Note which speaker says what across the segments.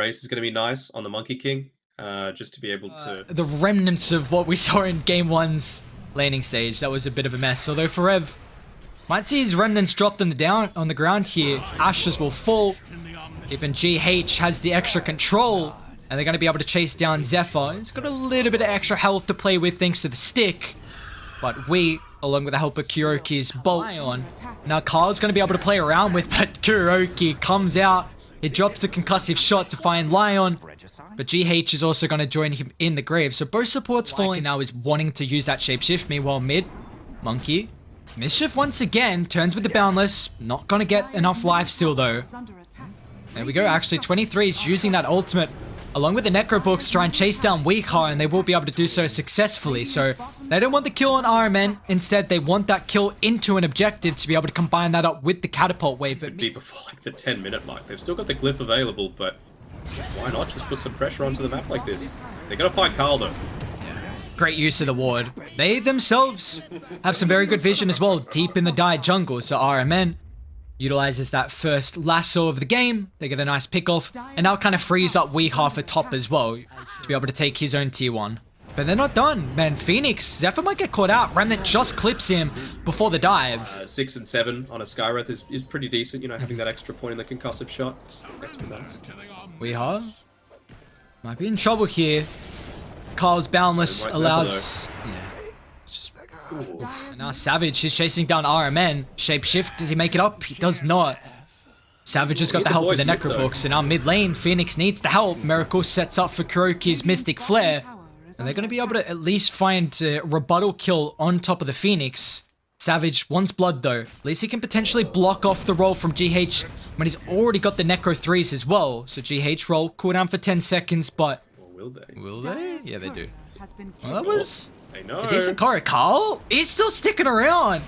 Speaker 1: Sunrays is going to be nice on the Monkey King, just to be able to...
Speaker 2: The remnants of what we saw in Game 1's laning stage, that was a bit of a mess. Although Forev might see his remnants drop them down on the ground here. Ashes will fall. Even GH has the extra control, and they're going to be able to chase down Zephyr. He's got a little bit of extra health to play with thanks to the stick. But we, along with the help of Kuroky's bolt on. Now Karl's going to be able to play around with, but Kuroky comes out. He drops the concussive shot to find Lion. But GH is also going to join him in the grave. So both supports falling now is wanting to use that shapeshift. Meanwhile, mid, Monkey. Mischief once again turns with the Boundless. Not going to get enough life steal though. There we go. Actually, 23 is using that ultimate along with the Necrobooks to try and chase down Weakheart, and they will be able to do so successfully. So they don't want the kill on RMN. Instead, they want that kill into an objective to be able to combine that up with the catapult wave.
Speaker 1: It could be before like the 10-minute mark. They've still got the glyph available, but why not just put some pressure onto the map like this? They're going to fight Karl though.
Speaker 2: Great use of the ward. They themselves have some very good vision as well, deep in the dive jungle. So RMN utilizes that first lasso of the game. They get a nice pick off, and now kind of frees up Weakheart for top as well to be able to take his own tier 1. But they're not done, man. Phoenix, Zephyr might get caught out. Remnant just clips him before the dive.
Speaker 1: 6 and 7 on a Skywrath is pretty decent, you know, having that extra point in the concussive shot. Extra nice.
Speaker 2: Weakheart might be in trouble here. Karl's Boundless allows... And now Savage is chasing down RMN. Shapeshift, does he make it up? He does not. Savage has got the help with the Necrobooks, and now mid lane, Phoenix needs the help. Miracle sets up for Kuroky's Mystic Flare, and they're going to be able to at least find a rebuttal kill on top of the Phoenix. Savage wants blood though. At least he can potentially block off the roll from GH when he's already got the Necro 3s as well. So GH roll, cooldown for 10 seconds, but...
Speaker 1: Or will they?
Speaker 2: Will they? Yeah, they do. Well, that was...
Speaker 1: They know.
Speaker 2: A decent Karl is still sticking around.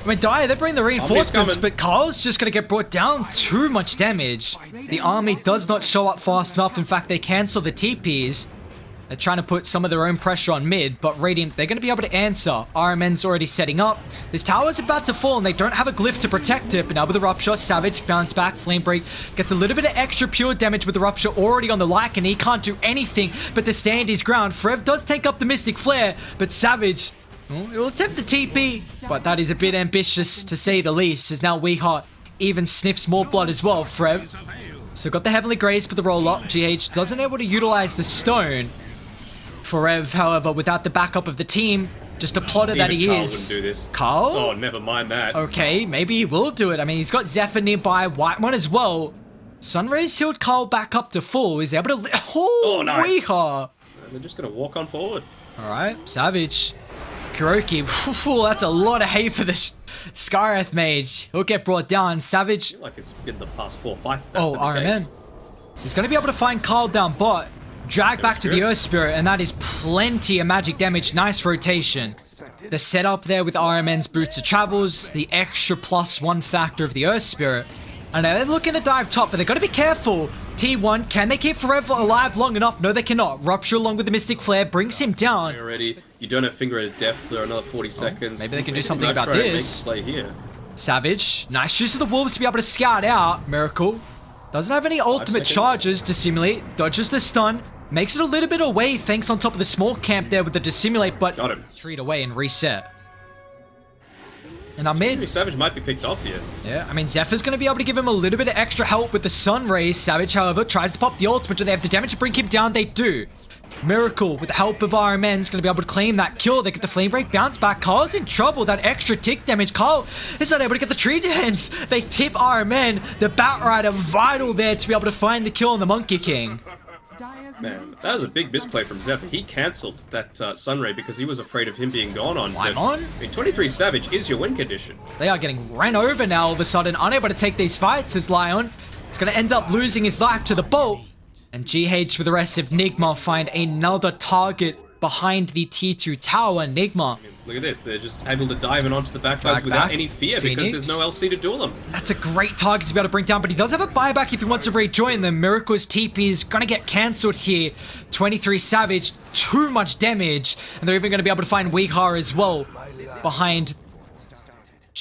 Speaker 2: I mean, they bring the reinforcements, but Karl's just going to get brought down. Too much damage. The army does not show up fast enough. In fact, they cancel the TPs. They're trying to put some of their own pressure on mid, but Radiant, they're going to be able to answer. RMN's already setting up. This tower's about to fall, and they don't have a glyph to protect it, but now with the Rupture, Savage, bounce back, Flame Break, gets a little bit of extra pure damage with the Rupture already on the Lycan. He can't do anything but to stand his ground. Forev does take up the Mystic Flare, but Savage, well, he will attempt the TP, but that is a bit ambitious to say the least, as now Weakheart even sniffs more blood as well. Forev, so got the Heavenly Grace for the roll-up. GH doesn't able to utilize the Stone. Forev, however, without the backup of the team, just a plotter that he
Speaker 1: Karl
Speaker 2: is.
Speaker 1: wouldn't do this.
Speaker 2: Karl?
Speaker 1: Oh, never mind that.
Speaker 2: Okay, maybe he will do it. I mean, he's got Zephyr nearby, Whitemon as well. Sunrays healed Karl back up to full. He's able to... Oh,
Speaker 1: nice.
Speaker 2: Weakheart.
Speaker 1: They're just going to walk on forward.
Speaker 2: Alright, Savage. Kuroky. That's a lot of hate for this Skywrath mage. He'll get brought down. Savage...
Speaker 1: I feel like it's been the past 4 fights.
Speaker 2: RMN. He's going to be able to find Karl down bot. Drag back to the Earth Spirit, and that is plenty of magic damage. Nice rotation. The setup there with RMN's Boots of Travels, the extra +1 factor of the Earth Spirit. And they're looking to dive top, but they've got to be careful. T1, can they keep Forev alive long enough? No, they cannot. Rupture along with the Mystic Flare brings him down.
Speaker 1: Already, you don't have Finger at Death for another 40 seconds.
Speaker 2: Maybe they can do something about this.
Speaker 1: Play here.
Speaker 2: Savage, nice use of the Wolves to be able to scout out. Miracle doesn't have any ultimate charges to simulate. Dodges the stun. Makes it a little bit away, thanks on top of the small camp there with the dissimulate, but
Speaker 1: got him.
Speaker 2: 3 away and reset. And our mid...
Speaker 1: Savage might be picked off here.
Speaker 2: Yeah, I mean, Zephyr's going to be able to give him a little bit of extra help with the Sun Rays. Savage, however, tries to pop the ultimate. Do they have the damage to bring him down? They do. Miracle, with the help of RMN, is going to be able to claim that kill. They get the Flame Break, bounce back. Karl's in trouble. That extra tick damage. Karl is not able to get the tree dance. They tip RMN. The Batrider vital there to be able to find the kill on the Monkey King.
Speaker 1: Man, that was a big misplay from Zephyr. He cancelled that Sunray because he was afraid of him being gone on.
Speaker 2: Whitemon?
Speaker 1: I mean, 23 Savage is your win condition.
Speaker 2: They are getting ran over now all of a sudden, unable to take these fights as Lion is going to end up losing his life to the bolt. And GH with the rest of Nigma find another target behind the T2 tower. Nigma.
Speaker 1: I mean, look at this. They're just able to dive in onto the backlines without any fear because there's no LC to duel them.
Speaker 2: That's a great target to be able to bring down, but he does have a buyback if he wants to rejoin them. Miracle's TP is going to get cancelled here. 23 Savage, too much damage. And they're even going to be able to find Weakheart as well behind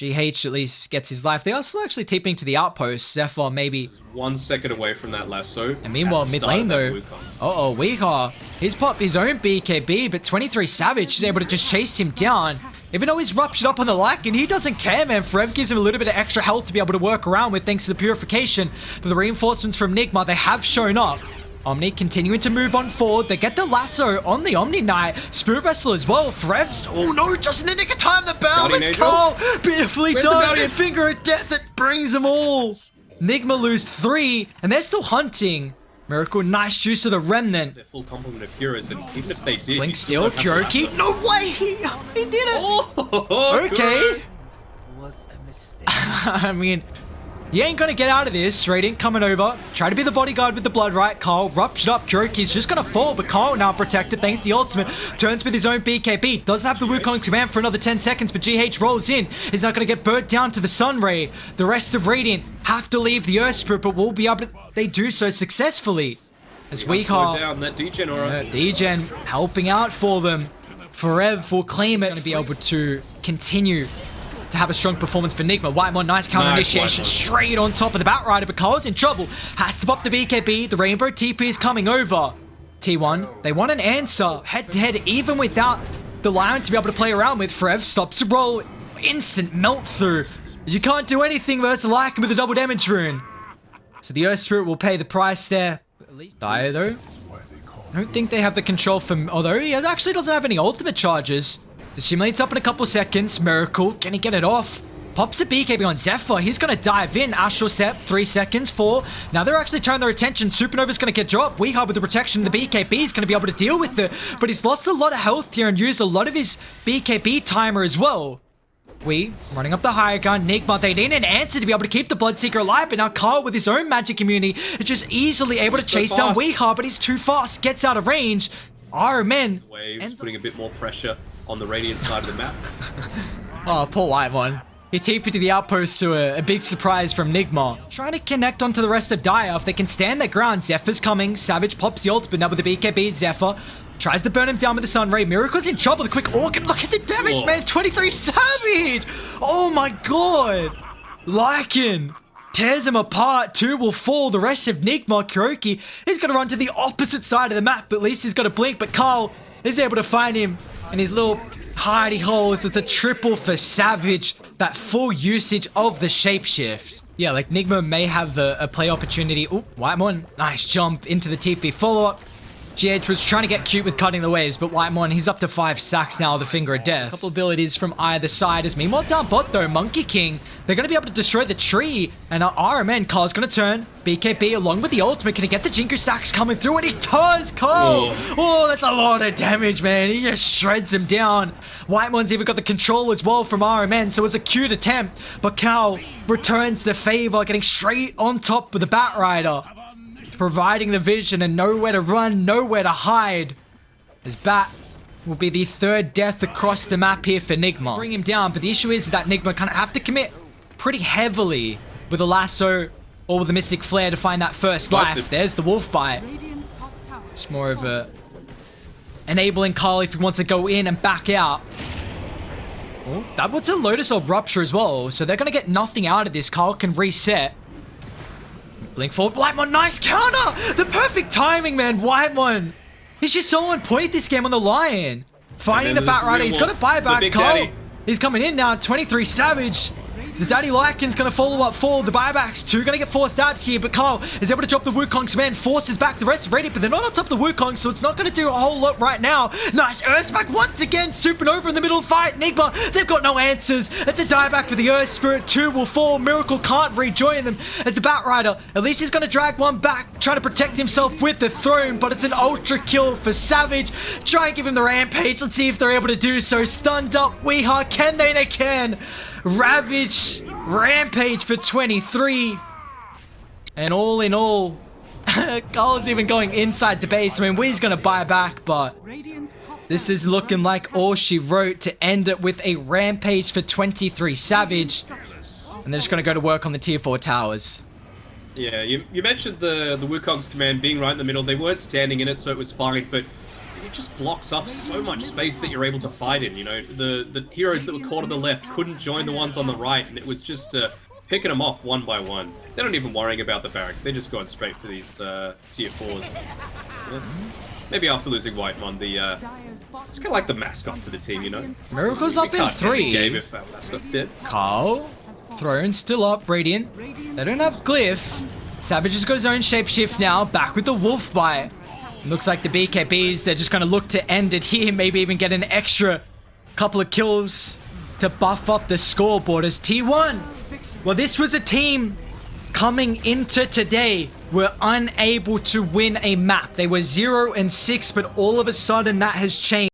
Speaker 2: GH at least gets his life. They are still actually TPing to the outpost. Zephyr maybe
Speaker 1: 1 second away from that lasso.
Speaker 2: And meanwhile, mid lane though. Uh-oh, Weehaw. He's popped his own BKB, but 23 Savage is able to just chase him down. Even though he's ruptured up on the Lycan, he doesn't care, man. Forev gives him a little bit of extra health to be able to work around with thanks to the purification. But the reinforcements from Nigma, they have shown up. Omni continuing to move on forward. They get the lasso on the Omniknight. Spirit Vessel as well. Forev's... Oh no, just in the nick of time. The boundless Karl. Beautifully done. Finger of death that brings them all. Nigma lose 3, and they're still hunting. Miracle, nice juice of the remnant.
Speaker 1: Their full complement of heroes, and even if they did...
Speaker 2: Blink steal, Kuroky. No way! He did it!
Speaker 1: Oh,
Speaker 2: okay. I mean... You ain't gonna get out of this. Radiant coming over. Try to be the bodyguard with the blood, right? Karl ruptured up. Kuroky's just gonna fall, but Karl now protected thanks to the ultimate. Turns with his own BKB. Doesn't have the Wukong command for another 10 seconds, but GH rolls in. He's not gonna get burnt down to the Sun Ray. The rest of Radiant have to leave the Earth Spirit, but will be able to... They do so successfully. As Weehaw...
Speaker 1: down that Degen aura.
Speaker 2: Degen helping out for them. Forev will claim it. Gonna be able to continue to have a strong performance for Nigma. Whitemon, nice counter initiation straight on top of the Batrider, but Karl's in trouble. Has to pop the BKB. The Rainbow TP is coming over. T1, they want an answer. Head-to-head, even without the Lion to be able to play around with. Forev stops the roll. Instant melt through. You can't do anything versus Lycan with a double damage rune. So the Earth Spirit will pay the price there. At least die though. I don't think they have the control from... Although he actually doesn't have any ultimate charges. The simulate's up in a couple seconds. Miracle, can he get it off? Pops the BKB on Zephyr. He's going to dive in. Astral Step, 3 seconds, 4. Now they're actually turning their attention. Supernova's going to get dropped. Weehaw with the protection. The BKB is going to be able to deal with it. But he's lost a lot of health here and used a lot of his BKB timer as well. We running up the higher gun. Nigma, they need an answer to be able to keep the Bloodseeker alive. But now Karl with his own magic immunity is just easily able to chase down Weehaw. But he's too fast. Gets out of range. RMN.
Speaker 1: Waves putting a bit more pressure on the Radiant side of the map.
Speaker 2: Oh, poor Whitemon. He TP'd to the outpost to a big surprise from Nigma. Trying to connect onto the rest of Dire. If they can stand their ground, Zephyr's coming. Savage pops the ultimate now with the BKB. Zephyr tries to burn him down with the Sun Ray. Miracle's in trouble. The quick organ. Look at the damage, man. 23 Savage. Oh my god. Lycan tears him apart. 2 will fall. The rest of Nigma, Kuroky, he's going to run to the opposite side of the map. But at least he's got a blink. But Karl is able to find him in his little hidey holes. It's a triple for Savage. That full usage of the shapeshift. Yeah, like Nigma may have a play opportunity. Oh, Whitemon, nice jump into the TP follow-up. GH was trying to get cute with cutting the waves, but Whitemon, he's up to 5 stacks now, the Finger of Death. A couple abilities from either side. As meanwhile down bot though, Monkey King, they're going to be able to destroy the tree. And our RMN, Karl's going to turn. BKB along with the ultimate. Can he get the Jinku stacks coming through? And he does, Karl! Oh, that's a lot of damage, man. He just shreds him down. Whitemon's even got the control as well from RMN, so it was a cute attempt. But Karl returns the favor, getting straight on top with the Batrider. Providing the vision and nowhere to run, nowhere to hide. As Bat will be the 3rd death across the map here for Nigma. Bring him down, but the issue is that Nigma kind of have to commit pretty heavily with a lasso or with a Mystic Flare to find that first life. There's the Wolf Bite. It's more of a enabling Karl if he wants to go in and back out. Oh, that was a Lotus Orb Rupture as well, so they're going to get nothing out of this. Karl can reset. Blink forward. Whitemon, nice counter! The perfect timing, man. Whitemon. He's just so on point this game on the Lion. Finding the Batrider. He's got to buy back. Karl, he's coming in now. 23 Savage. The Daddy Lycan's going to follow up for the buybacks. 2 going to get forced out here, but Karl is able to drop the Wukong's man, forces back the rest of Radiant, but they're not on top of the Wukong, so it's not going to do a whole lot right now. Nice Earthsmack once again, Supernova in the middle of the fight. Nigma, they've got no answers. It's a dieback for the Earth Spirit. 2 will fall. Miracle can't rejoin them as the Batrider. At least he's going to drag one back, trying to protect himself with the throne, but it's an ultra kill for Savage. Try and give him the rampage. Let's see if they're able to do so. Stunned up. Weehaw, can they? They can. Ravage, rampage for 23. And all in all, Karl's even going inside the base. I mean, Wee's going to buy back, but this is looking like all she wrote to end it with a rampage for 23 Savage. And they're just going to go to work on the tier 4 towers.
Speaker 1: Yeah, you mentioned the Wukong's command being right in the middle. They weren't standing in it, so it was fine, but it just blocks off so much space that you're able to fight in. You know, the heroes that were caught on the left couldn't join the ones on the right, and it was just picking them off one by one. They're not even worrying about the barracks. They're just going straight for these tier 4s. Yeah. Maybe after losing Whitemon, it's kind of like the mascot for the team, you know?
Speaker 2: Miracle's up in 3.
Speaker 1: Game if our mascot's dead.
Speaker 2: Karl, throne still up, Radiant. They don't have Glyph. Savage has got his own shapeshift now, back with the Wolf Bite. Looks like the BKBs, they're just going to look to end it here, maybe even get an extra couple of kills to buff up the scoreboard as T1. Well, this was a team coming into today were unable to win a map. They were 0-6, but all of a sudden that has changed.